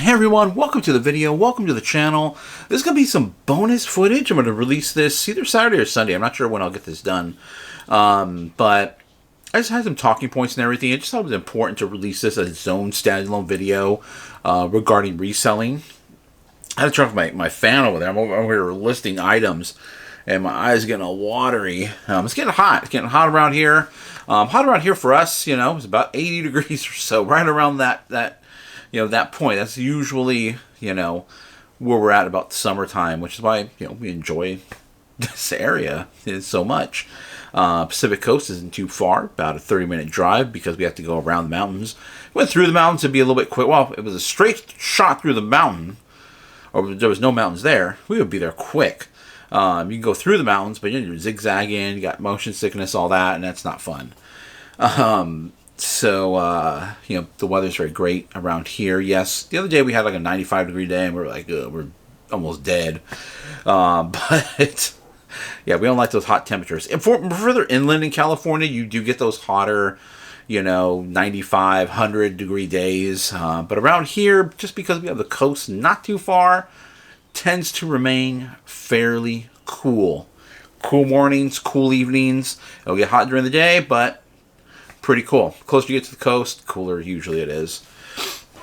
Hey everyone, welcome to the video, welcome to the channel. This is going to be some bonus footage. I'm going to release this either Saturday or Sunday. I'm not sure when I'll get this done. But I just had some talking points and everything. I just thought it was important to release this as its own standalone video regarding reselling. I had to turn off my fan over there. I'm over here listing items and my eyes are getting all watery. It's getting hot. It's getting hot around here. Hot around here for us, you know, it's about 80 degrees or so, right around that point. That's usually, where we're at about the summertime, which is why, we enjoy this area so much. Pacific Coast isn't too far, about a 30-minute drive because we have to go around the mountains. Went through the mountains to be a little bit quick. Well, it was a straight shot through the mountain, or there was no mountains there. We would be there quick. You can go through the mountains, but you're zigzagging, you got motion sickness, all that, and that's not fun. So, the weather's very great around here. Yes, the other day we had like a 95-degree day, and we were like, we're almost dead. But, yeah, we don't like those hot temperatures. And for further inland in California, you do get those hotter, 95, 100-degree days. But around here, just because we have the coast not too far, tends to remain fairly cool. Cool mornings, cool evenings. It'll get hot during the day, but pretty cool. Closer you get to the coast, cooler usually it is.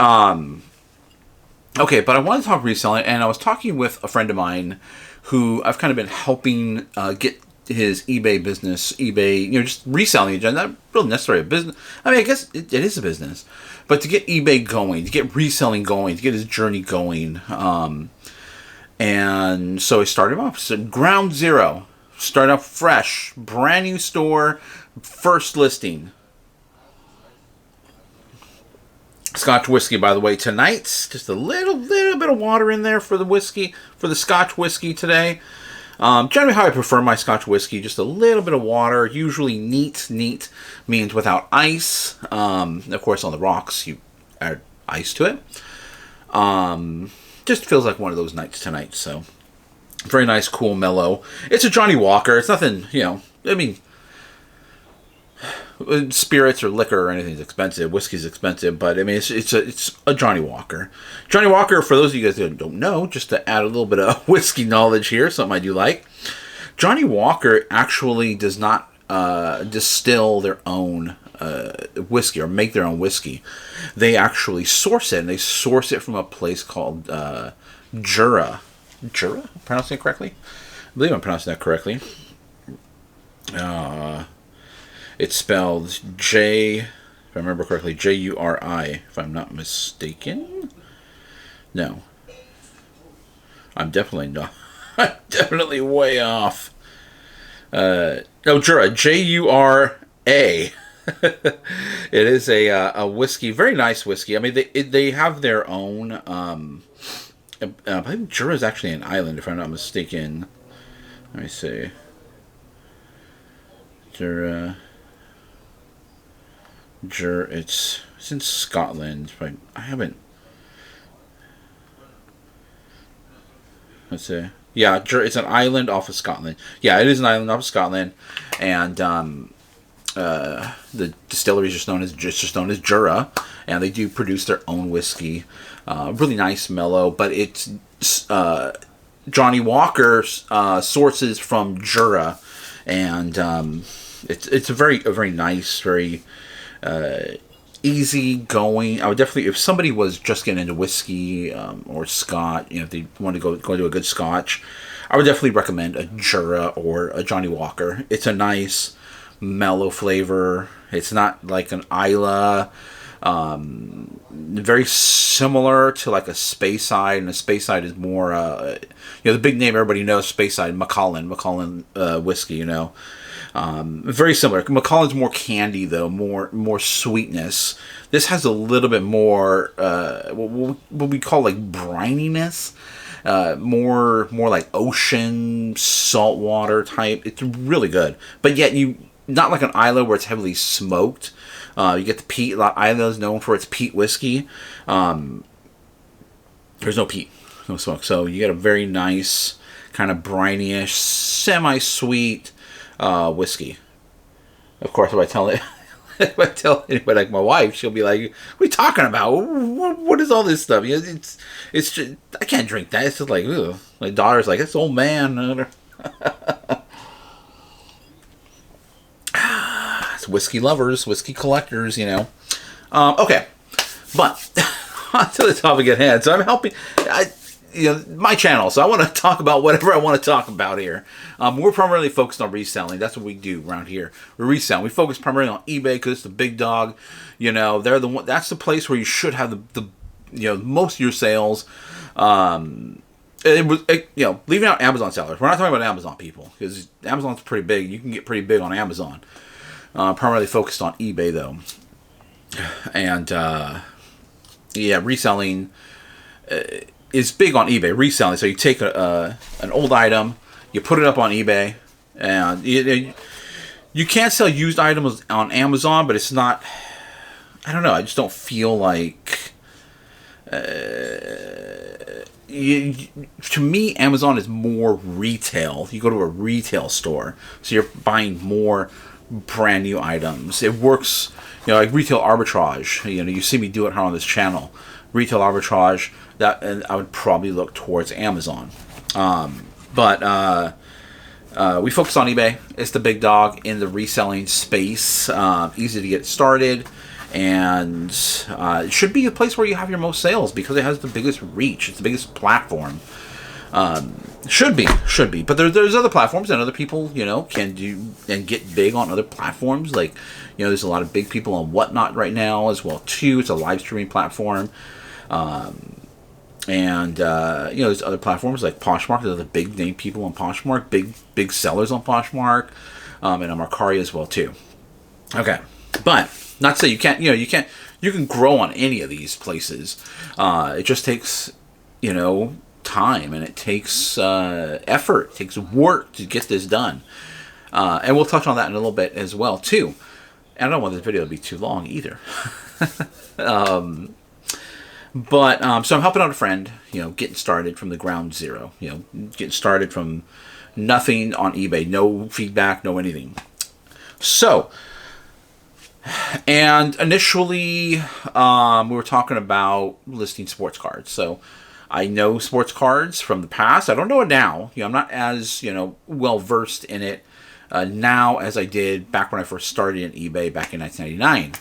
Okay, but I want to talk reselling, and I was talking with a friend of mine who I've kind of been helping get his eBay business, just reselling agenda. Not really necessarily a business. I mean, I guess it is a business, but to get eBay going, to get reselling going, to get his journey going. And so I started off, so ground zero, start off fresh, brand new store, first listing. Scotch whiskey, by the way, tonight's just a little bit of water in there for the whiskey, for the Scotch whiskey today. Generally how I prefer my Scotch whiskey, just a little bit of water, usually neat means without ice. Of course, on the rocks, you add ice to it. Just feels like one of those nights tonight, so very nice, cool, mellow. It's a Johnny Walker. It's nothing, spirits or liquor or anything's expensive. Whiskey's expensive, but I mean, it's a Johnny Walker. Johnny Walker, for those of you guys that don't know, just to add a little bit of whiskey knowledge here, something I do like. Johnny Walker actually does not distill their own whiskey or make their own whiskey. They actually source it, and they source it from a place called Jura. Jura? Pronouncing it correctly? I believe I'm pronouncing that correctly. It's spelled J, if I remember correctly, J-U-R-I, if I'm not mistaken. No. I'm definitely not. I'm definitely way off. No, Jura, J-U-R-A. It is a whiskey, very nice whiskey. I mean, they have their own. I believe Jura is actually an island, if I'm not mistaken. Let me see. Jura, it's in Scotland, but I haven't. Let's see. Yeah, it's an island off of Scotland. Yeah, it is an island off of Scotland, and the distillery is just known as Jura, and they do produce their own whiskey. Really nice, mellow, but it's Johnny Walker sources from Jura, and it's a very nice, very easy going. I would definitely, if somebody was just getting into whiskey or Scotch, if they want to go to a good Scotch, I would definitely recommend a Jura or a Johnny Walker. It's a nice, mellow flavor. It's not like an Isla. Very similar to like a Speyside, and a Speyside is more the big name everybody knows, Speyside, Macallan whiskey, very similar. Macallan's more candy though, more sweetness. This has a little bit more what we call like brininess, more like ocean saltwater type. It's really good, but yet not like an Isla where it's heavily smoked. You get the peat. Isla is known for its peat whiskey. There's no peat, no smoke, so you get a very nice kind of briny-ish, semi-sweet whiskey. Of course, if I tell it if I tell anybody, like my wife, she'll be like, "What are you talking about? What is all this stuff? You know, it's just, I can't drink that. It's just like, ugh." My daughter's like, "It's old man." It's whiskey lovers, whiskey collectors, you know. Okay, but to the topic at hand. So I'm helping, my channel. So I want to talk about whatever I want to talk about here. We're primarily focused on reselling. That's what we do around here. We resell. We focus primarily on eBay because it's the big dog. You know, they're the one. That's the place where you should have the most of your sales. Leaving out Amazon sellers. We're not talking about Amazon people because Amazon's pretty big. You can get pretty big on Amazon. Primarily focused on eBay though, and reselling is big on eBay. Reselling, so you take an old item, you put it up on eBay, and you can't sell used items on Amazon, but it's not. I don't know. I just don't feel like. To me, Amazon is more retail. You go to a retail store, so you're buying more brand new items. It works, like retail arbitrage. You see me do it on this channel. Retail arbitrage, that, and I would probably look towards Amazon. But we focus on eBay. It's the big dog in the reselling space. Easy to get started. And it should be a place where you have your most sales because it has the biggest reach. It's the biggest platform. Should be. But there's other platforms and other people, can do and get big on other platforms. Like, there's a lot of big people on Whatnot right now as well too. It's a live streaming platform. There's other platforms like Poshmark. There's other big name people on Poshmark, big sellers on Poshmark, and on Mercari as well too. Okay, but not to say you can't. You can grow on any of these places. It just takes, time, and it takes effort. It takes work to get this done. And we'll touch on that in a little bit as well too. And I don't want this video to be too long either. So I'm helping out a friend, getting started from the ground zero, getting started from nothing on eBay, no feedback, no anything. So, and initially, we were talking about listing sports cards. So I know sports cards from the past. I don't know it now. I'm not as, well versed in it now as I did back when I first started in eBay back in 1999.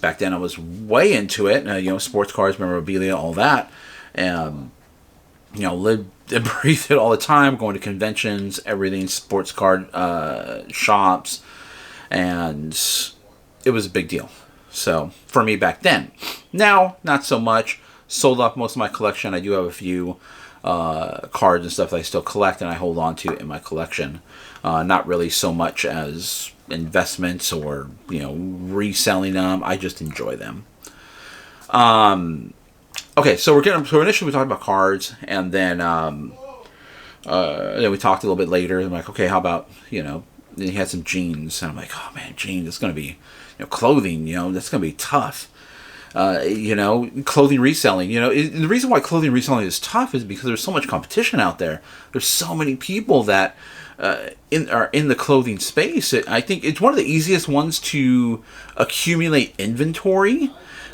Back then I was way into it, sports cards, memorabilia, all that. Lived and breathed it all the time, going to conventions, everything, sports card shops. And it was a big deal. So, for me back then. Now, not so much. Sold off most of my collection. I do have a few cards and stuff that I still collect and I hold on to in my collection. Not really so much as investments or, reselling them. I just enjoy them. Okay, so initially we talked about cards, and then we talked a little bit later. I'm like, okay, how about, then he had some jeans, and I'm like, oh man, jeans, it's going to be, clothing, that's going to be tough. Clothing reselling, the reason why clothing reselling is tough is because there's so much competition out there. There's so many people that are in the clothing space. I think it's one of the easiest ones to accumulate inventory.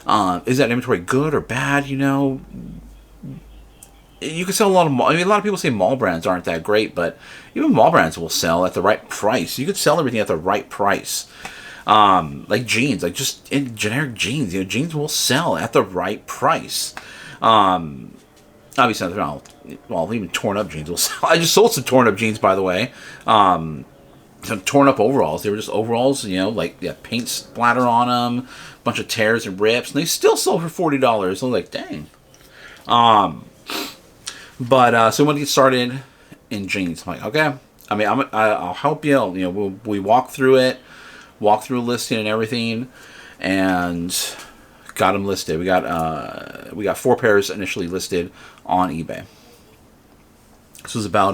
Is that inventory good or bad? You can sell a lot of a lot of people say mall brands aren't that great, but even mall brands will sell at the right price. You could sell everything at the right price. Like jeans, like just in generic jeans, jeans will sell at the right price. Obviously, even torn up jeans will sell. I just sold some torn up jeans, by the way. Some torn up overalls. They were just overalls, paint splatter on them, a bunch of tears and rips, and they still sold for $40. I was like, dang. So we want to get started in jeans. I'm like, okay. I'll help you. We walk through it, walk through a listing and everything, and got them listed. We got 4 pairs initially listed on eBay. This was about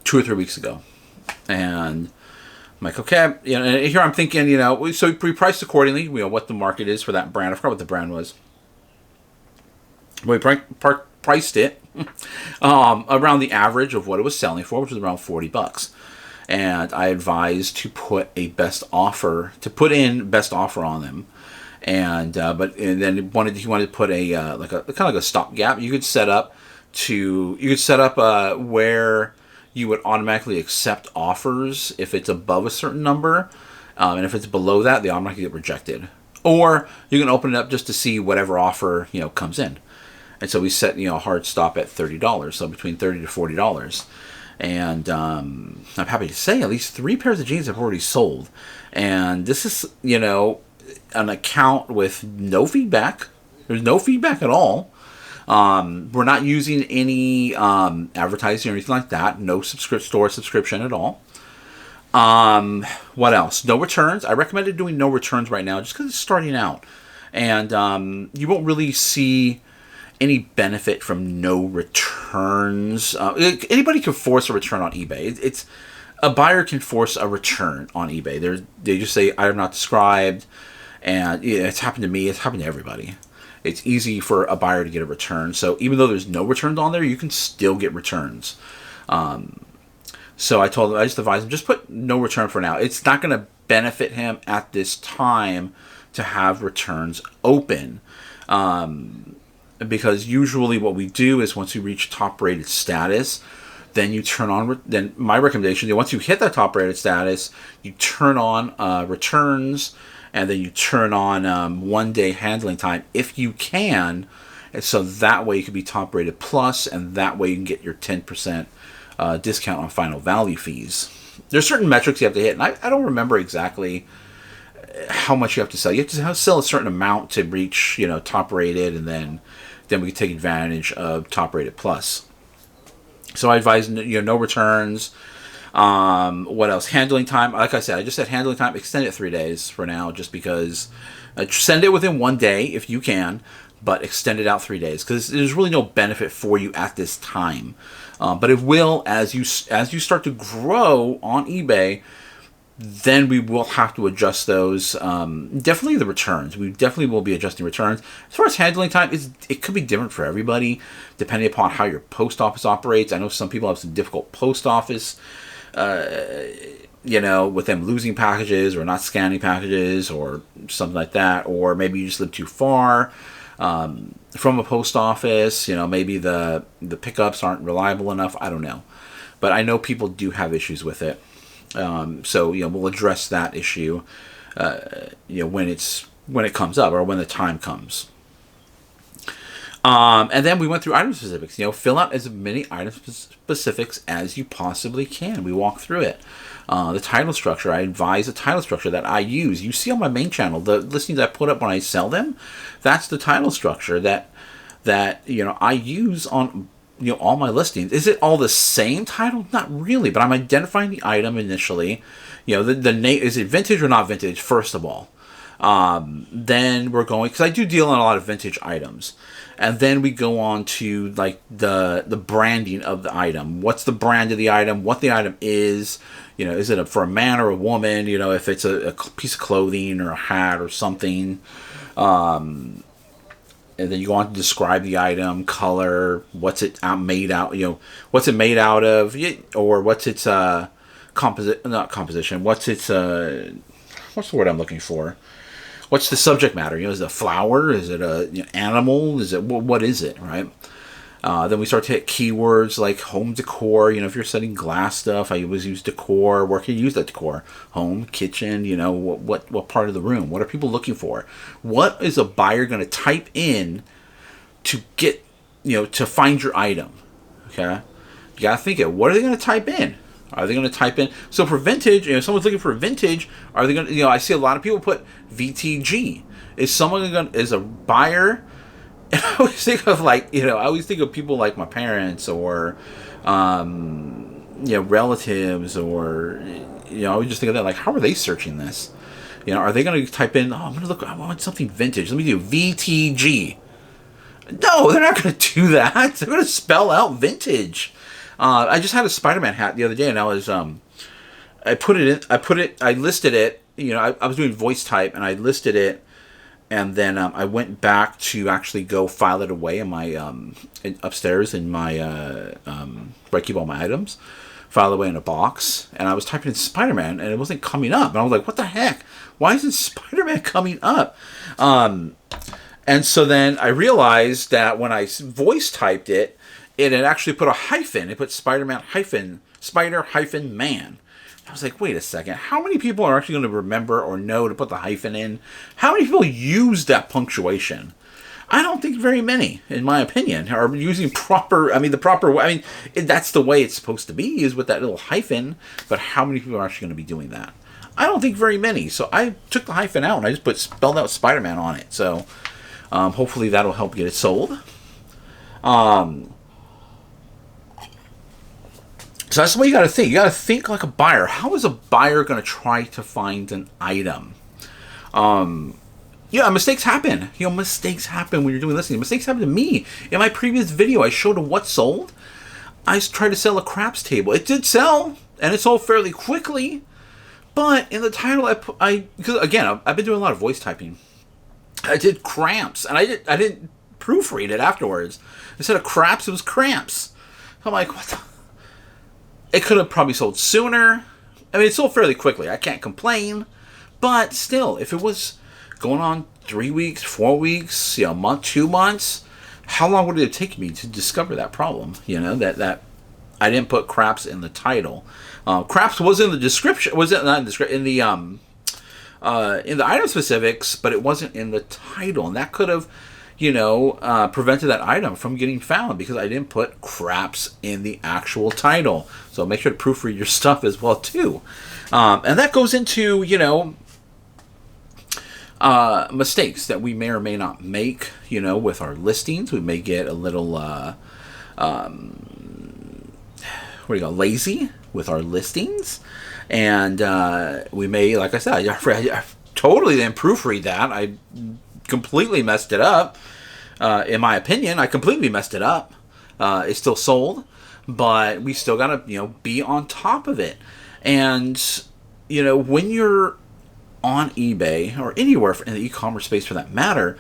2 or 3 weeks ago, and I'm like, okay, and here I'm thinking, so we priced accordingly. What the market is for that brand. I forgot what the brand was. We priced it around the average of what it was selling for, which was around $40. and I advise to put a best offer, to put in best offer on them. And then he wanted to put a like a kind of like a stopgap. You could set up where you would automatically accept offers if it's above a certain number, and if it's below that, they automatically get rejected. Or you can open it up just to see whatever offer comes in. And so we set a hard stop at $30, so between $30 to $40. And I'm happy to say at least 3 pairs of jeans have already sold. And this is an account with no feedback. There's no feedback at all. We're not using any advertising or anything like that. No store subscription at all. What else? No returns. I recommended doing no returns right now just because it's starting out. And you won't really see any benefit from no returns. Anybody can force a return on eBay. It's a buyer can force a return on eBay. They just say item not described, and it's happened to me. It's happened to everybody. It's easy for a buyer to get a return. So even though there's no returns on there, you can still get returns. So I just advised him, just put no return for now. It's not going to benefit him at this time to have returns open. Because usually what we do is once you reach top rated status, then you turn on, then my recommendation is once you hit that top rated status, you turn on returns, and then you turn on 1-day handling time if you can. And so that way you can be top rated plus, and that way you can get your 10% discount on final value fees. There's certain metrics you have to hit, and I don't remember exactly how much you have to sell. You have to sell a certain amount to reach, top rated, and then we can take advantage of top rated plus. So I advise, no returns. What else? Handling time. Like I said, I just said handling time, extend it 3 days for now, just because send it within 1 day if you can, but extend it out 3 days because there's really no benefit for you at this time. But it will as you start to grow on eBay. Then we will have to adjust those. Definitely the returns. We definitely will be adjusting returns. As far as handling time, it could be different for everybody, depending upon how your post office operates. I know some people have some difficult post office, with them losing packages or not scanning packages or something like that. Or maybe you just live too far from a post office. Maybe the pickups aren't reliable enough. I don't know. But I know people do have issues with it. So we'll address that issue when it comes up or when the time comes. And then we went through item specifics. Fill out as many item specifics as you possibly can. We walk through it. The title structure. I advise a title structure that I use. You see on my main channel the listings I put up when I sell them. That's the title structure that I use on all my listings. Is it all the same title? Not really, but I'm identifying the item initially. The name, is it vintage or not vintage, first of all. Then we're going, because I do deal in a lot of vintage items. And then we go on to like the branding of the item. What's the brand of the item? What the item is? Is it for a man or a woman? If it's a piece of clothing or a hat or something. And then you go on to describe the item, color, what's it made out, what's it made out of, or what's its not composition, what's its what's the word I'm looking for? What's the subject matter? Is it a flower? Is it a animal? Is it what is it? Right? Then we start to hit keywords like home decor. If you're setting glass stuff, I always use decor. Where can you use that decor? Home, kitchen. What part of the room? What are people looking for? What is a buyer going to type in to get to find your item? Okay, you got to think it. What are they going to type in? Are they going to type in? So for vintage, if someone's looking for vintage, are they going to? I see a lot of people put VTG. Is a buyer? And I always think of I always think of people like my parents or, relatives or, I always just think of that. How are they searching this? Are they going to type in, I'm going to look, I want something vintage. Let me do VTG. No, they're not going to do that. They're going to spell out vintage. I just had a Spider-Man hat the other day and I was, I listed it, I was doing voice type and I listed it. And then I went back to actually go file it away in my upstairs in my where I keep all my items. filed away in a box, and I was typing in Spider-Man, and it wasn't coming up. And I was like, what the heck? Why isn't Spider-Man coming up? And so then I realized that when I voice typed it, it had actually put a hyphen. It put Spider-Man hyphen, Spider hyphen man. I was like, wait a second. How many people are actually going to remember or know to put the hyphen in? How many people use that punctuation? I don't think very many, in my opinion, are using proper, the proper way. That's the way it's supposed to be, is with that little hyphen. But how many people are actually going to be doing that? I don't think very many. So I took the hyphen out and I just spelled out Spider-Man on it. So hopefully that'll help get it sold. So that's the way you got to think. You got to think like a buyer. How is a buyer going to try to find an item? Yeah, mistakes happen. Mistakes happen when you're doing listing. Mistakes happen to me. In my previous video, I showed what sold. I tried to sell a craps table. It did sell, and it sold fairly quickly. But in the title, because again, I've been doing a lot of voice typing. I did cramps, and I didn't proofread it afterwards. Instead of craps, it was cramps. I'm like, what the? It could have probably sold sooner. It sold fairly quickly. I can't complain. But still, if it was going on 3 weeks, 4 weeks, a month, 2 months, how long would it take me to discover that problem? That I didn't put craps in the title. Craps was in the description. Was it not in the item specifics, but it wasn't in the title, and that could have, prevented that item from getting found because I didn't put craps in the actual title. So make sure to proofread your stuff as well too, and that goes into mistakes that we may or may not make, with our listings. We may get a little, lazy with our listings. And we may, like I said, I totally didn't proofread that. I completely messed it up. In my opinion, I completely messed it up. It still sold, but we still got to, be on top of it. And, when you're on eBay or anywhere in the e-commerce space for that matter,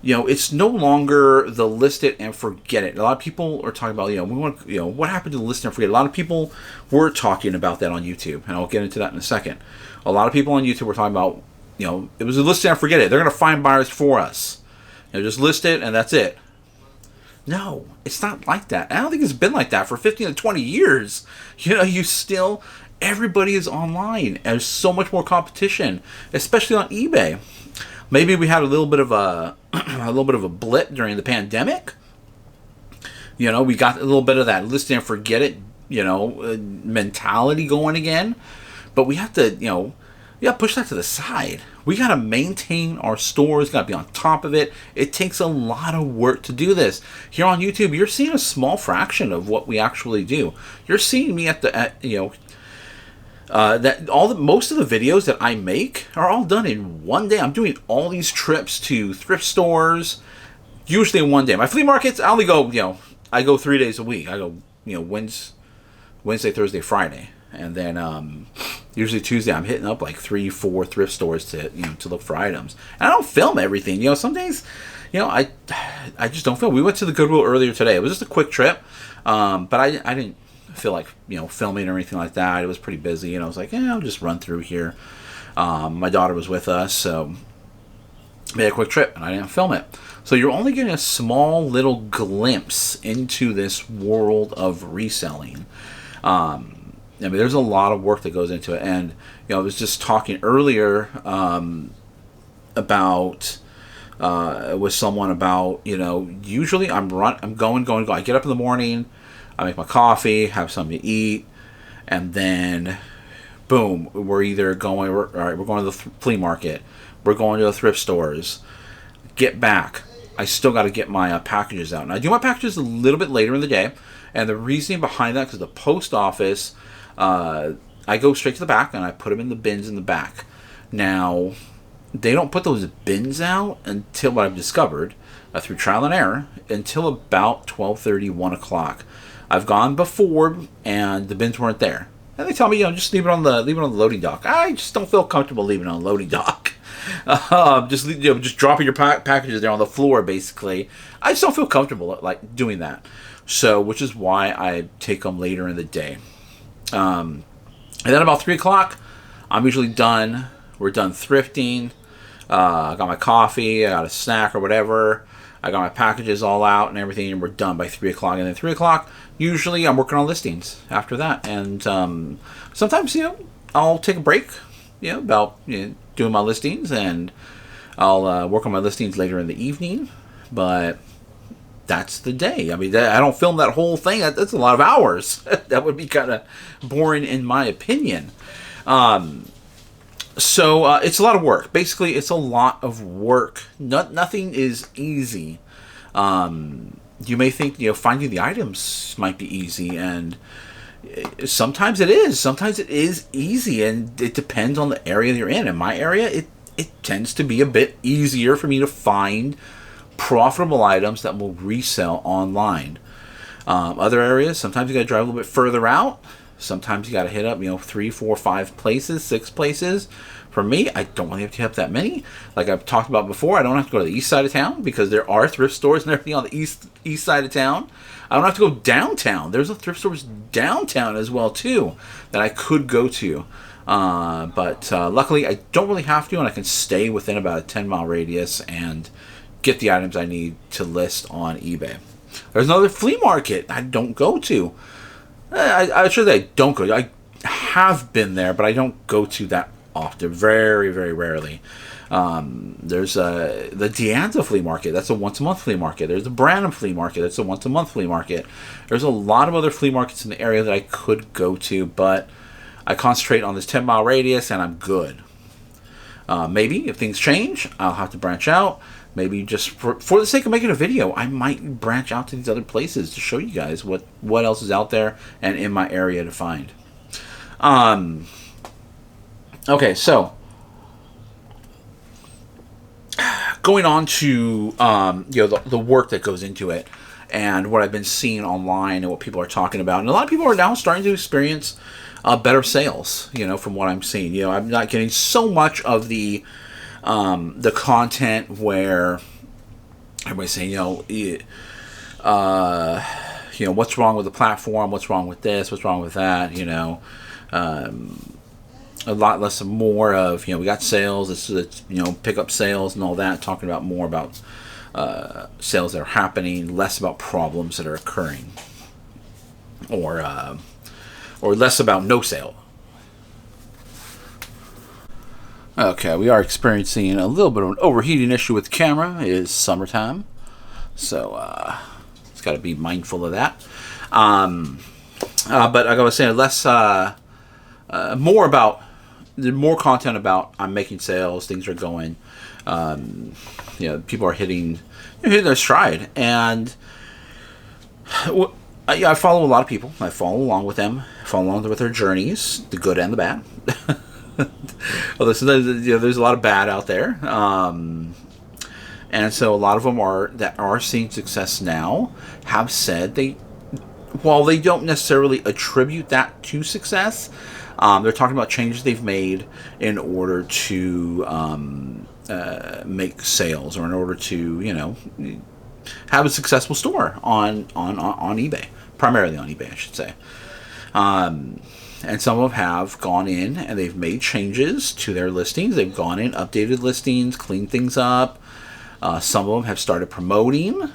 it's no longer the list it and forget it. A lot of people are talking about, we want, what happened to the list and forget it. A lot of people were talking about that on YouTube, and I'll get into that in a second. A lot of people on YouTube were talking about, it was a list and forget it. They're going to find buyers for us. Just list it and that's it. No, it's not like that. I don't think it's been like that for 15 to 20 years. Everybody is online. And there's so much more competition, especially on eBay. Maybe we had a little bit of a blip during the pandemic. We got a little bit of that list and forget it, mentality going again. But we have to, push that to the side. We got to maintain our stores, got to be on top of it. It takes a lot of work to do this. Here on YouTube, you're seeing a small fraction of what we actually do. You're seeing me most of the videos that I make are all done in one day. I'm doing all these trips to thrift stores, usually in one day. My flea markets, I only go, I go 3 days a week. I go, Wednesday, Thursday, Friday. And then usually Tuesday I'm hitting up like 3-4 thrift stores to look for items. And I don't film everything. Some days, I just don't film. We went to the Goodwill earlier today. It was just a quick trip, but I didn't feel like filming or anything like that. It was pretty busy, and I was like, I'll just run through here. My daughter was with us, so made a quick trip, and I didn't film it. So you're only getting a small little glimpse into this world of reselling. There's a lot of work that goes into it, and I was just talking earlier about with someone about usually I'm going. I get up in the morning, I make my coffee, have something to eat, and then boom, we're either going. All right, we're going to the flea market, we're going to the thrift stores. Get back. I still got to get my packages out, and I do my packages a little bit later in the day. And the reasoning behind that, because the post office, I go straight to the back and I put them in the bins in the back. Now, they don't put those bins out until, what I've discovered, through trial and error, until about 12:30, 1 o'clock. I've gone before and the bins weren't there. And they tell me, just leave it on the loading dock. I just don't feel comfortable leaving it on the loading dock. Just dropping your packages there on the floor, basically. I just don't feel comfortable like doing that. So, which is why I take them later in the day. And then about 3 o'clock, I'm usually done. We're done thrifting. I got my coffee, I got a snack or whatever. I got my packages all out and everything, and we're done by 3 o'clock. And then 3 o'clock, usually I'm working on listings after that. And sometimes, I'll take a break, about doing my listings, and I'll work on my listings later in the evening. But that's the day. I mean, I don't film that whole thing. That's a lot of hours. That would be kind of boring in my opinion. So it's a lot of work. Basically, it's a lot of work. Nothing is easy. You may think, finding the items might be easy, and sometimes it is. Sometimes it is easy, and it depends on the area that you're in. In my area, it tends to be a bit easier for me to find profitable items that will resell online. Other areas, sometimes you got to drive a little bit further out. Sometimes you got to hit up, 3, 4, 5 places, 6 places. For me, I don't really have to hit up that many. Like I've talked about before, I don't have to go to the east side of town because there are thrift stores and everything on the east side of town. I don't have to go downtown. There's a thrift stores downtown as well too that I could go to. But luckily, I don't really have to, and I can stay within about a 10-mile radius and get the items I need to list on eBay. There's another flea market I don't go to. I should say I don't go. I have been there, but I don't go to that often. Very, very rarely. There's the Deanza flea market. That's a once-a-month flea market. There's the Branham flea market. That's a once-a-month flea market. There's a lot of other flea markets in the area that I could go to, but I concentrate on this 10-mile radius, and I'm good. Maybe if things change, I'll have to branch out. Maybe just for the sake of making a video, I might branch out to these other places to show you guys what else is out there and in my area to find. Okay, so going on to the work that goes into it and what I've been seeing online and what people are talking about, and a lot of people are now starting to experience better sales. From what I'm seeing, I'm not getting so much of the content where everybody's saying, what's wrong with the platform? What's wrong with this? What's wrong with that? A lot less and more of, we got sales, it's pick up sales and all that, talking about more about sales that are happening, less about problems that are occurring, or less about no sale. Okay, we are experiencing a little bit of an overheating issue with the camera. It is summertime, so it's got to be mindful of that. But like I was saying, less, more content about I'm making sales, things are going. People are hitting their stride, and I follow a lot of people. I follow along with them, follow along with their journeys, the good and the bad. Well, there's a lot of bad out there, and so a lot of them are seeing success now have said while they don't necessarily attribute that to success, they're talking about changes they've made in order to make sales, or in order to have a successful store on eBay, primarily on eBay, I should say. And some of them have gone in and they've made changes to their listings. They've gone in, updated listings, cleaned things up. Some of them have started promoting.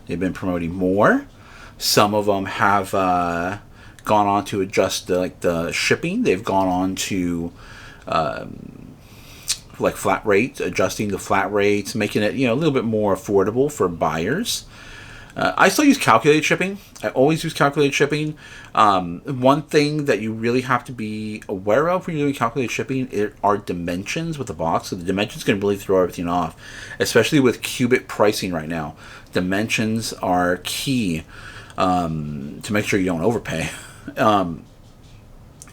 They've been promoting more. Some of them have gone on to adjust the shipping. They've gone on to flat rates, adjusting the flat rates, making it a little bit more affordable for buyers. I still use calculated shipping. I always use calculated shipping. One thing that you really have to be aware of when you're doing calculated shipping are dimensions with the box. So the dimensions can really throw everything off, especially with cubic pricing right now. Dimensions are key to make sure you don't overpay.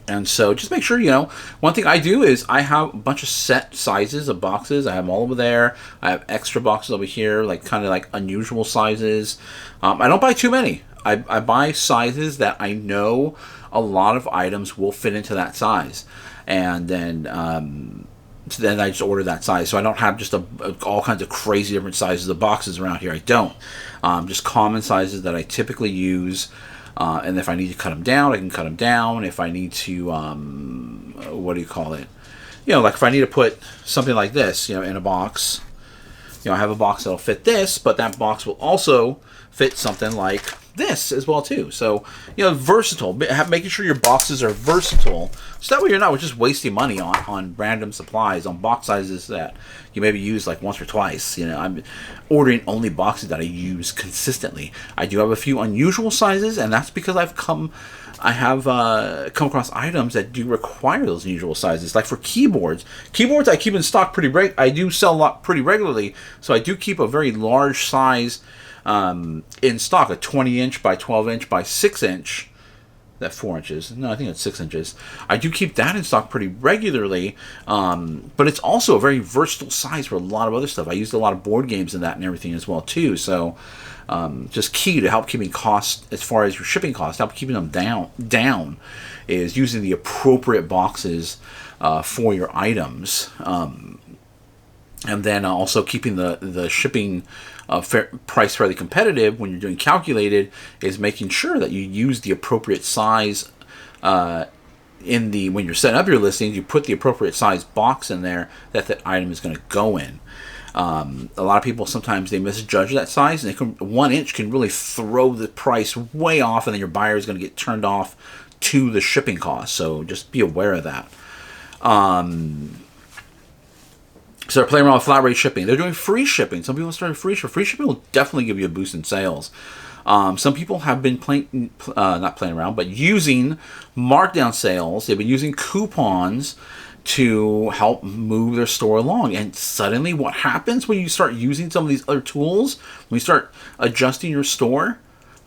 And so just make sure, one thing I do is I have a bunch of set sizes of boxes. I have them all over there. I have extra boxes over here, kind of unusual sizes. I don't buy too many. I buy sizes that I know a lot of items will fit into that size. And then I just order that size. So I don't have just all kinds of crazy different sizes of boxes around here. I don't. Just common sizes that I typically use. And if I need to cut them down, I can cut them down. If I need to, what do you call it? Like if I need to put something like this, in a box, I have a box that'll fit this, but that box will also fit something like this as well too. So, versatile, making sure your boxes are versatile. So that way you're not just wasting money on random supplies, on box sizes that you maybe use like once or twice. I'm ordering only boxes that I use consistently. I do have a few unusual sizes, and that's because I have come across items that do require those unusual sizes. Like for keyboards I keep in stock I do sell a lot pretty regularly, so I do keep a very large size in stock, a 20-inch by 12-inch by 6-inch. That 4 inches? No, I think it's 6 inches. I do keep that in stock pretty regularly, but it's also a very versatile size for a lot of other stuff. I used a lot of board games in that and everything as well too. So just key to help keeping costs, as far as your shipping costs, help keeping them down is using the appropriate boxes for your items. And then also keeping the shipping price fairly competitive when you're doing calculated is making sure that you use the appropriate size when you're setting up your listings. You put the appropriate size box in there that item is going to go in. A lot of people sometimes they misjudge that size, and 1 inch can really throw the price way off, and then your buyer is going to get turned off to the shipping cost. So just be aware of that. So they're playing around with flat rate shipping. They're doing free shipping. Some people started free shipping. Free shipping will definitely give you a boost in sales. Some people have been not playing around, but using markdown sales. They've been using coupons to help move their store along. And suddenly what happens when you start using some of these other tools, when you start adjusting your store,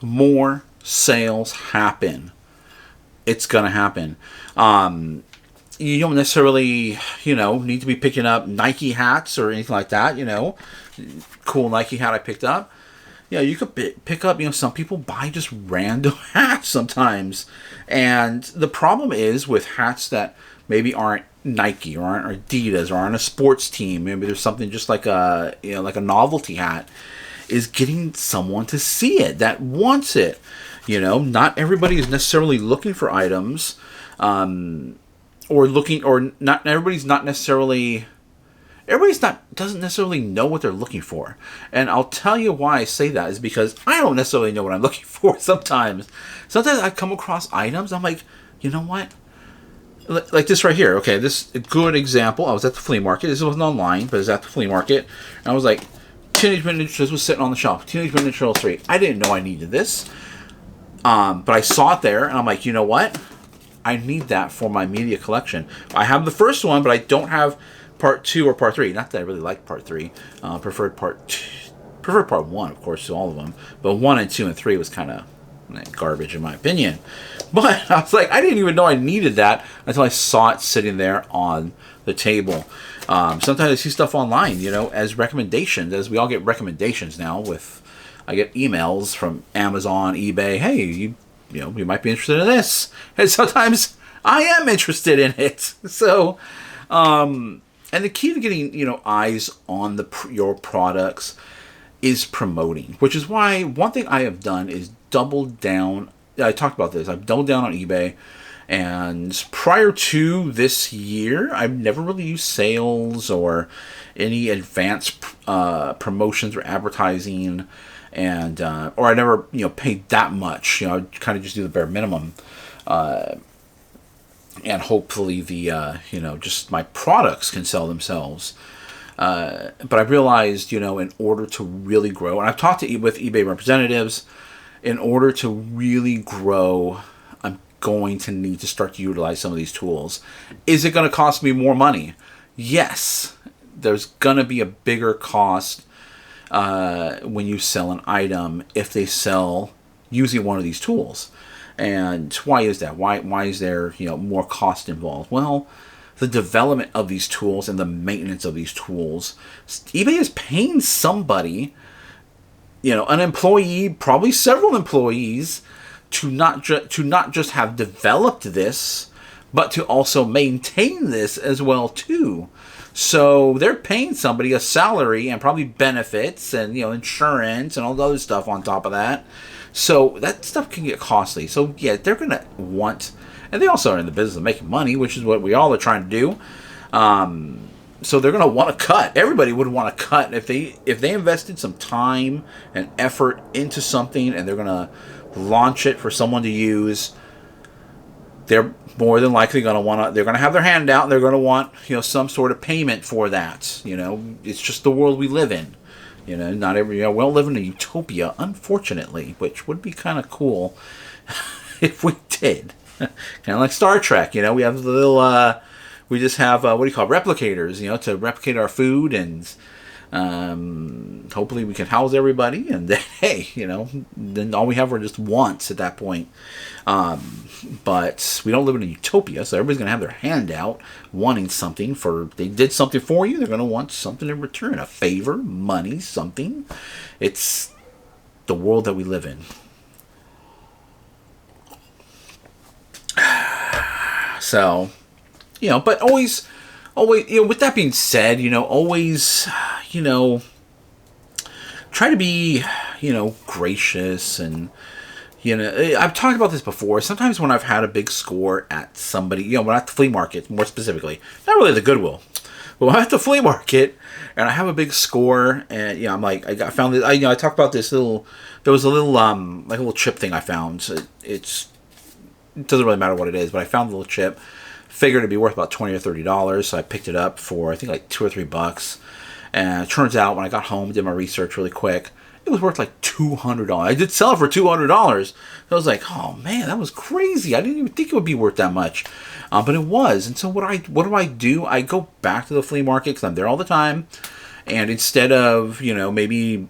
more sales happen. It's going to happen. You don't necessarily, need to be picking up Nike hats or anything like that, Cool Nike hat I picked up. You could pick up, some people buy just random hats sometimes. And the problem is with hats that maybe aren't Nike or aren't Adidas or aren't a sports team, maybe there's something just like a novelty hat, is getting someone to see it that wants it. Not everybody is necessarily looking for items, doesn't necessarily know what they're looking for. And I'll tell you why I say that is because I don't necessarily know what I'm looking for sometimes. Sometimes I come across items, I'm like, you know what? Like this right here. Okay, this is a good example. I was at the flea market. This wasn't online, but it was at the flea market. And I was like, Teenage Mutant Ninja Turtles was sitting on the shelf. Teenage Mutant Ninja Turtles 3. I didn't know I needed this. But I saw it there, and I'm like, you know what? I need that for my media collection. I have the first one, but I don't have part 2 or part 3. Not that I really like part 3. Preferred part 1, of course, to all of them. But 1 and 2 and 3 was kind of garbage in my opinion. But I was like, I didn't even know I needed that until I saw it sitting there on the table. Sometimes I see stuff online, as recommendations, as we all get recommendations now. I get emails from Amazon, eBay. Hey, you might be interested in this. And sometimes I am interested in it. So, and the key to getting, eyes on your products is promoting, which is why one thing I have done is double down. I talked about this. I've doubled down on eBay. And prior to this year, I've never really used sales or any advanced promotions or advertising. And or I never paid that much. I kind of just do the bare minimum, and hopefully the just my products can sell themselves. But I realized in order to really grow, and I've talked with eBay representatives, in order to really grow, I'm going to need to start to utilize some of these tools. Is it going to cost me more money? Yes, there's going to be a bigger cost when you sell an item if they sell using one of these tools. And why is that? Why is there more cost involved? Well, the development of these tools and the maintenance of these tools, eBay is paying somebody, an employee, probably several employees, to not just have developed this, but to also maintain this as well too. So they're paying somebody a salary and probably benefits and, insurance and all the other stuff on top of that. So that stuff can get costly. So yeah, they're going to want, and they also are in the business of making money, which is what we all are trying to do. So they're going to want to cut. Everybody would want to cut if they invested some time and effort into something, and they're going to launch it for someone to use. They're more than likely going to want to. They're going to have their hand out, and they're going to want some sort of payment for that. It's just the world we live in. Not every. We don't live in a utopia, unfortunately, which would be kind of cool if we did. Kind of like Star Trek. We have the little. We just have what do you call replicators? To replicate our food, and hopefully we can house everybody. And then, hey, then all we have are just wants at that point. But we don't live in a utopia, so everybody's going to have their hand out wanting something they did something for you. They're going to want something in return, a favor, money, something. It's the world that we live in. So, but always, with that being said, always, try to be, gracious and, I've talked about this before. Sometimes when I've had a big score at somebody, when I'm at the flea market, more specifically, not really the Goodwill, but when I'm at the flea market and I have a big score, and I'm like, I found this. I talked about this little. There was a little like a little chip thing I found. It doesn't really matter what it is, but I found the little chip. Figured it'd be worth about $20 or $30, so I picked it up for I think like $2 or $3. And it turns out when I got home, did my research really quick. It was worth like $200. I did sell it for $200. I was like, oh man, that was crazy. I didn't even think it would be worth that much, but it was. And so what do I do? I go back to the flea market because I'm there all the time, and instead of maybe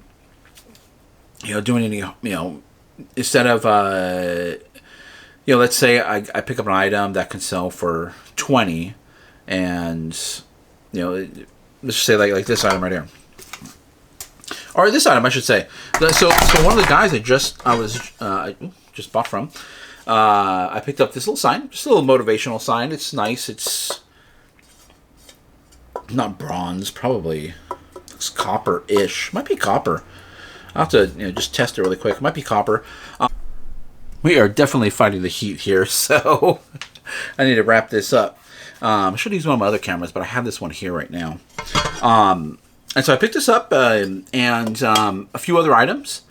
doing any instead of let's say I pick up an item that can sell for 20, and let's just say like this item right here. Or this item, I should say. So one of the guys I just bought from, I picked up this little sign, just a little motivational sign. It's nice. It's not bronze, probably it's copper-ish. Might be copper. I'll have to just test it really quick. It might be copper. We are definitely fighting the heat here, so I need to wrap this up. I should use one of my other cameras, but I have this one here right now. And so I picked this up and a few other items.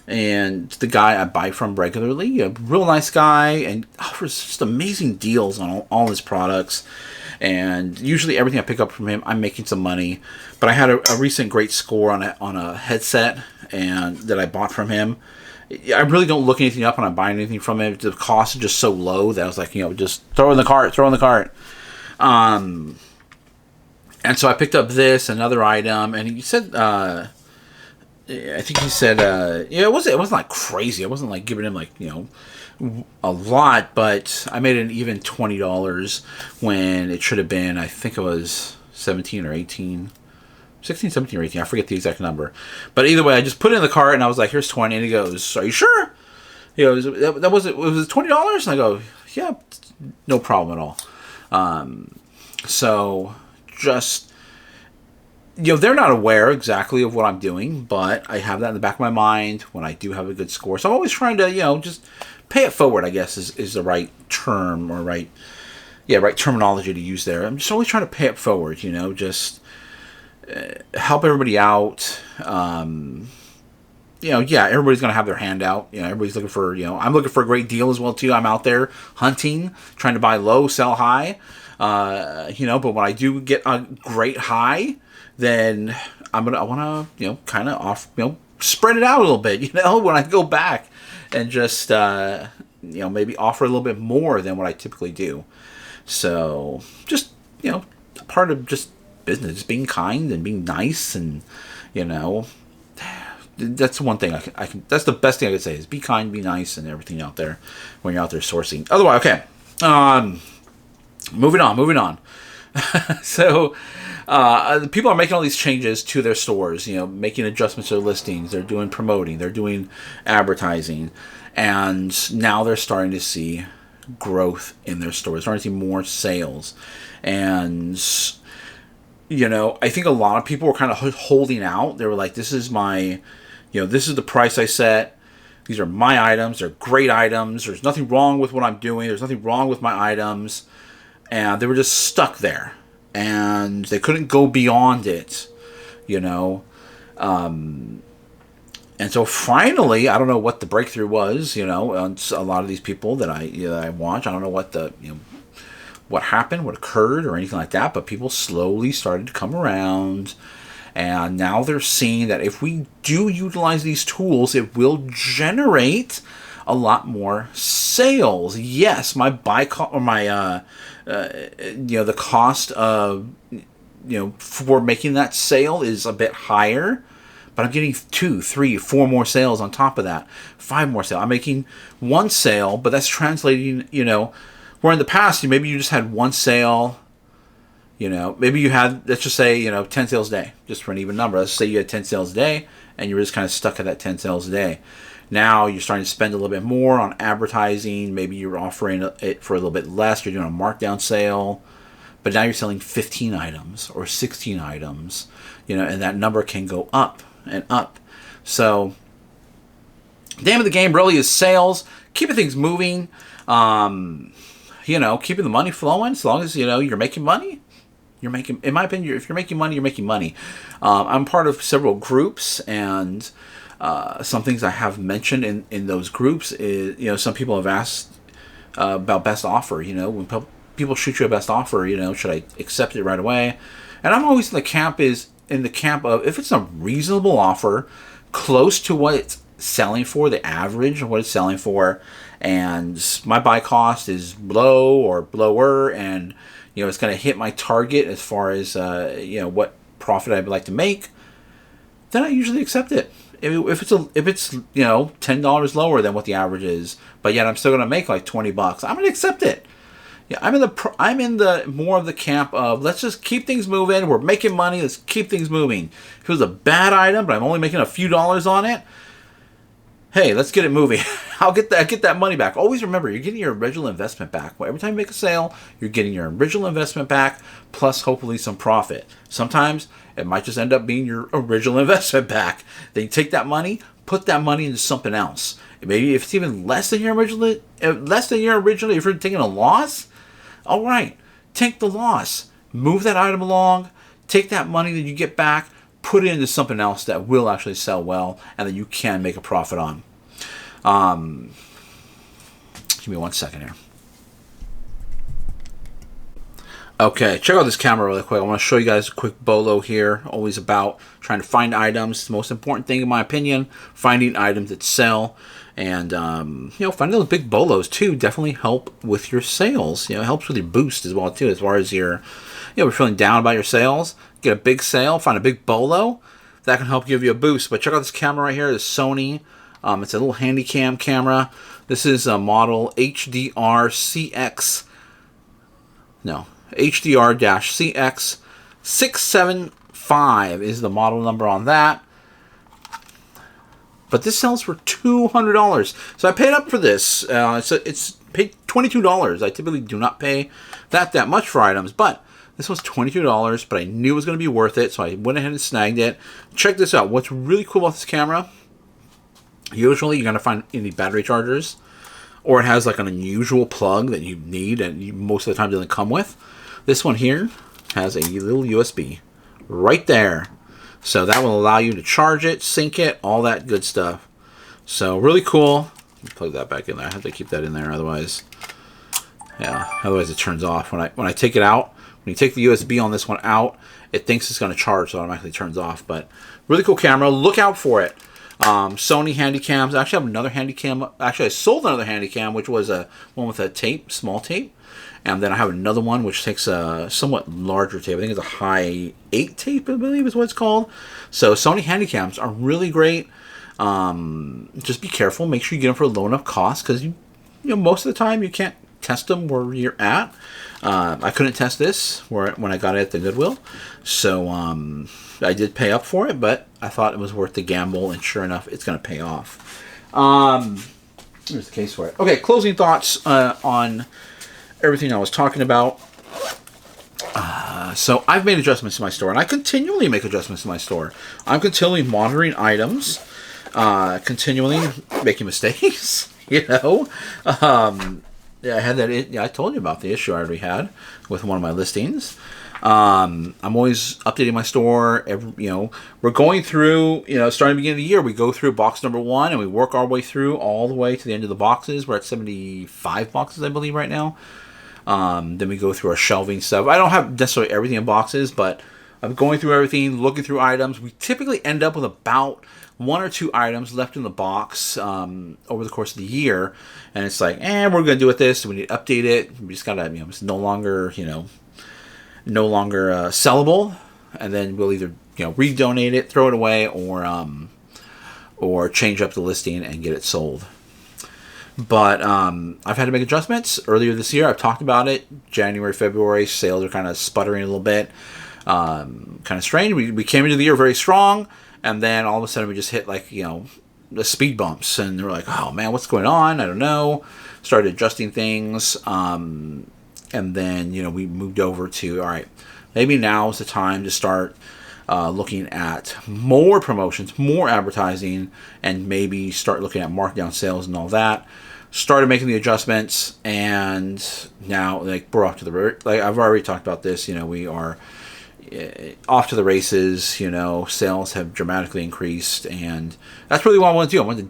And the guy I buy from regularly, a real nice guy, and offers just amazing deals on all his products. And usually everything I pick up from him, I'm making some money. But I had a recent great score on a headset that I bought from him. I really don't look anything up when I'm buying anything from him. The cost is just so low that I was like, just throw in the cart. And so I picked up another item, and he said, I think he said, it wasn't like crazy. I wasn't like giving him like, a lot, but I made an even $20 when it should have been, I think it was 17 or 18. 16, 17, or 18. I forget the exact number. But either way, I just put it in the cart, and I was like, here's 20. And he goes, are you sure? It was $20? And I go, yeah, no problem at all. So just, they're not aware exactly of what I'm doing, but I have that in the back of my mind when I do have a good score. So I'm always trying to, just pay it forward, I guess, is the right term, or right terminology to use there. I'm just always trying to pay it forward, just help everybody out. Everybody's going to have their hand out. Everybody's looking for, I'm looking for a great deal as well, too. I'm out there hunting, trying to buy low, sell high. But when I do get a great high, then I want to, kind of spread it out a little bit, when I go back and just, maybe offer a little bit more than what I typically do. So just, part of just business, just being kind and being nice, and, that's one thing I can, that's the best thing I could say is be kind, be nice, and everything out there when you're out there sourcing. Otherwise, okay. Moving on. So, people are making all these changes to their stores, making adjustments to their listings. They're doing promoting. They're doing advertising. And now they're starting to see growth in their stores. Starting to see more sales. And I think a lot of people were kind of holding out. They were like, this is my, this is the price I set. These are my items. They're great items. There's nothing wrong with what I'm doing. There's nothing wrong with my items. And they were just stuck there. And they couldn't go beyond it, And so finally, I don't know what the breakthrough was, on a lot of these people that I watch. I don't know what what happened, what occurred, or anything like that. But people slowly started to come around. And now they're seeing that if we do utilize these tools, it will generate a lot more sales. Yes, my buy cost, or my the cost of for making that sale is a bit higher, but I'm getting 2, 3, 4 more sales on top of that, 5 more sales. I'm making one sale, but that's translating. Where in the past maybe you just had one sale. Maybe you had, let's just say, 10 sales a day, just for an even number. Let's say you had 10 sales a day, and you were just kind of stuck at that 10 sales a day. Now you're starting to spend a little bit more on advertising. Maybe you're offering it for a little bit less. You're doing a markdown sale. But now you're selling 15 items or 16 items, and that number can go up and up. So the aim of the game really is sales, keeping things moving, keeping the money flowing. As long as, you're making money. You're making, in my opinion, if you're making money, you're making money. I'm part of several groups, and some things I have mentioned in those groups is, some people have asked about best offer. When people shoot you a best offer, should I accept it right away? And I'm always in the camp of, if it's a reasonable offer, close to what it's selling for, the average of what it's selling for, and my buy cost is low or lower, and it's going to hit my target as far as what profit I'd like to make, then I usually accept it. If it's $10 lower than what the average is, but yet I'm still going to make like $20, I'm going to accept it. Yeah, I'm in the more of the camp of, let's just keep things moving. We're making money. Let's keep things moving. If it was a bad item, but I'm only making a few dollars on it, hey, let's get it moving. I'll get that money back. Always remember, you're getting your original investment back. Every time you make a sale, you're getting your original investment back, plus hopefully some profit. Sometimes it might just end up being your original investment back. Then you take that money, put that money into something else. Maybe if it's even less than your original, if you're taking a loss, all right, take the loss, move that item along, take that money that you get back, put it into something else that will actually sell well and that you can make a profit on. Give me 1 second here. Okay, check out this camera really quick. I want to show you guys a quick bolo here. Always about trying to find items. The most important thing, in my opinion, finding items that sell. And, finding those big bolos, too, definitely help with your sales. It helps with your boost as well, too, as far as you're feeling down about your sales. Get a big sale, find a big bolo. That can help give you a boost. But check out this camera right here, the Sony. It's a little handy cam camera. This is a model HDR-CX. No, HDR-CX 675 is the model number on that. But this sells for $200. So I paid up for this. It's paid $22. I typically do not pay that much for items, but this was $22, but I knew it was going to be worth it, so I went ahead and snagged it. Check this out. What's really cool about this camera, usually you're going to find any battery chargers, or it has like an unusual plug that you need and most of the time doesn't come with. This one here has a little USB right there. So that will allow you to charge it, sync it, all that good stuff. So really cool. Plug that back in there. I have to keep that in there, otherwise it turns off. When I take it out, when you take the USB on this one out, it thinks it's going to charge, so it automatically turns off. But really cool camera. Look out for it. Sony Handycams. I actually have another Handycam. Actually, I sold another Handycam, which was one with a tape, small tape. And then I have another one which takes a somewhat larger tape. I think it's a high 8 tape, I believe is what it's called. So Sony Handycams are really great. Just be careful. Make sure you get them for a low enough cost, because most of the time you can't test them where you're at. I couldn't test this when I got it at the Goodwill. So I did pay up for it, but I thought it was worth the gamble, and sure enough, it's going to pay off. Here's the case for it. Okay, closing thoughts on everything I was talking about. So I've made adjustments to my store, and I continually make adjustments to my store. I'm continually monitoring items, continually making mistakes. Yeah, I had that. Yeah, I told you about the issue I already had with one of my listings. I'm always updating my store. We're going through, starting the beginning of the year, we go through box number 1 and we work our way through all the way to the end of the boxes. We're at 75 boxes, I believe, right now. Then we go through our shelving stuff. I don't have necessarily everything in boxes, but I'm going through everything, looking through items. We typically end up with about 1 or 2 items left in the box over the course of the year, and it's like, we're going to do with this. We need to update it. We just gotta, it's no longer sellable, and then we'll either redonate it, throw it away, or change up the listing and get it sold. But I've had to make adjustments earlier this year. I've talked about it. January, February, sales are kind of sputtering a little bit. Kind of strange. We came into the year very strong, and then all of a sudden we just hit the speed bumps, and we're like, oh man, what's going on? I don't know. Started adjusting things, and then we moved over to, all right, maybe now is the time to start looking at more promotions, more advertising, and maybe start looking at markdown sales and all that. Started making the adjustments, and now we're off to the I've already talked about this. We are off to the races. Sales have dramatically increased, and that's really what I want to do. I want to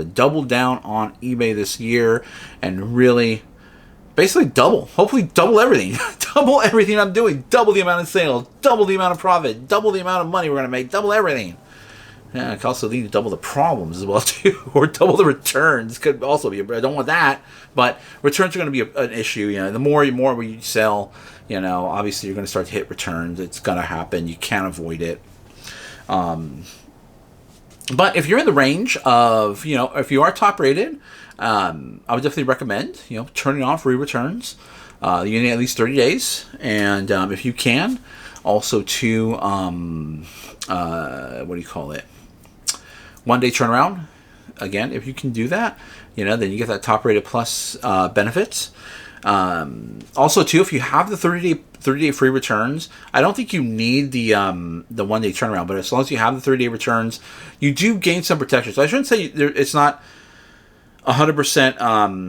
double down on eBay this year, and really basically hopefully double everything. Double everything I'm doing. Double the amount of sales. Double the amount of profit. Double the amount of money we're going to make. Double everything. Yeah, I could also need to double the problems as well, too. Or double the returns. Could also be. I don't want that. But returns are going to be an issue. The more we sell, obviously you're going to start to hit returns. It's going to happen. You can't avoid it. But if you're in the range of, if you are top rated, I would definitely recommend, turning off free returns. You need at least 30 days. And if you can, also to, what do you call it? 1 day turnaround. Again, if you can do that, then you get that top rated plus benefits. Also, too, if you have the 30-day free returns, I don't think you need the 1 day turnaround. But as long as you have the 30-day returns, you do gain some protection. So I shouldn't say it's not 100%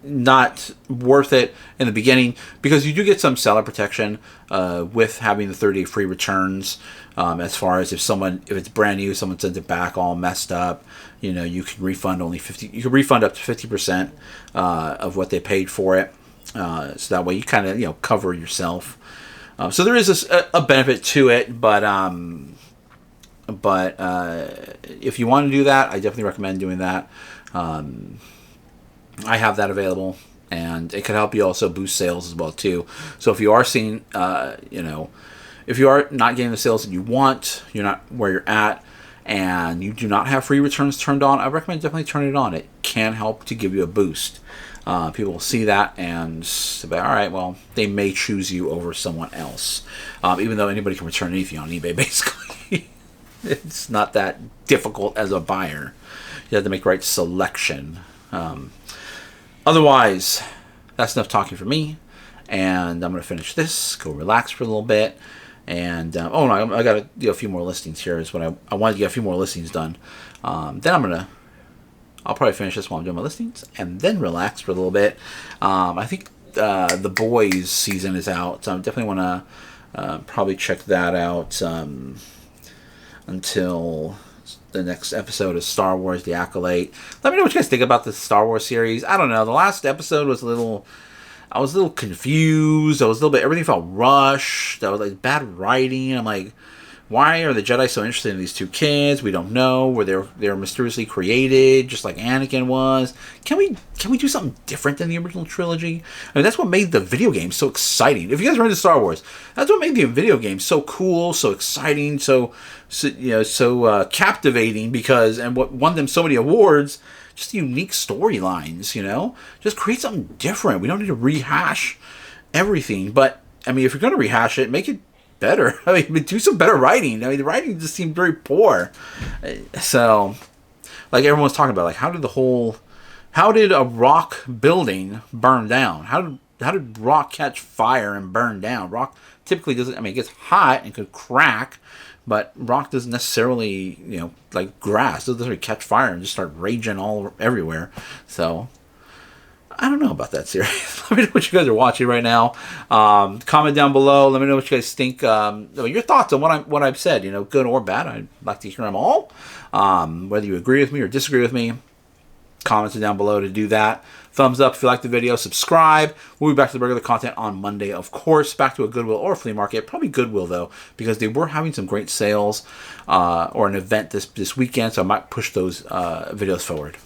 not worth it in the beginning, because you do get some seller protection with having the 30-day free returns. As far as if it's brand new, someone sends it back all messed up, you can refund up to 50% of what they paid for it. So that way you kind of cover yourself. So there is a benefit to it, but if you want to do that, I definitely recommend doing that. I have that available, and it can help you also boost sales as well too. So if you are seeing, if you are not getting the sales that you want, you're not where you're at, and you do not have free returns turned on, I recommend definitely turning it on. It can help to give you a boost. People will see that and say, all right, well, they may choose you over someone else. Even though anybody can return anything on eBay, basically. It's not that difficult as a buyer. You have to make the right selection. Otherwise, that's enough talking for me, and I'm going to finish this, go relax for a little bit, and I got to do a few more listings here. Is what I wanted to get a few more listings done. Then I'll probably finish this while I'm doing my listings, and then relax for a little bit. I think the Boys season is out, so I definitely want to probably check that out until the next episode of Star Wars: The Acolyte. Let me know what you guys think about the Star Wars series. I don't know. The last episode was I was a little confused. Everything felt rushed. That was like bad writing. I'm like, why are the Jedi so interested in these two kids? We don't know. Where they were mysteriously created, just like Anakin was. Can we do something different than the original trilogy? I mean, that's what made the video game so exciting. If you guys are into Star Wars, that's what made the video game so cool, so exciting, so captivating. And what won them so many awards, just unique storylines. Just create something different. We don't need to rehash everything. But I mean, if you're going to rehash it, make it better. I mean, do some better writing. I mean, the writing just seemed very poor. So, like everyone's talking about, like how did a rock building burn down? did rock catch fire and burn down? Rock typically doesn't. I mean, it gets hot and could crack, but rock doesn't necessarily, like grass, doesn't necessarily catch fire and just start raging everywhere. So I don't know about that series. Let me know what you guys are watching right now. Comment down below. Let me know what you guys think. Your thoughts on what I've said. Good or bad. I'd like to hear them all. Whether you agree with me or disagree with me, comments down below to do that. Thumbs up if you like the video. Subscribe. We'll be back to the regular content on Monday, of course. Back to a Goodwill or flea market. Probably Goodwill, though, because they were having some great sales or an event this weekend, so I might push those videos forward.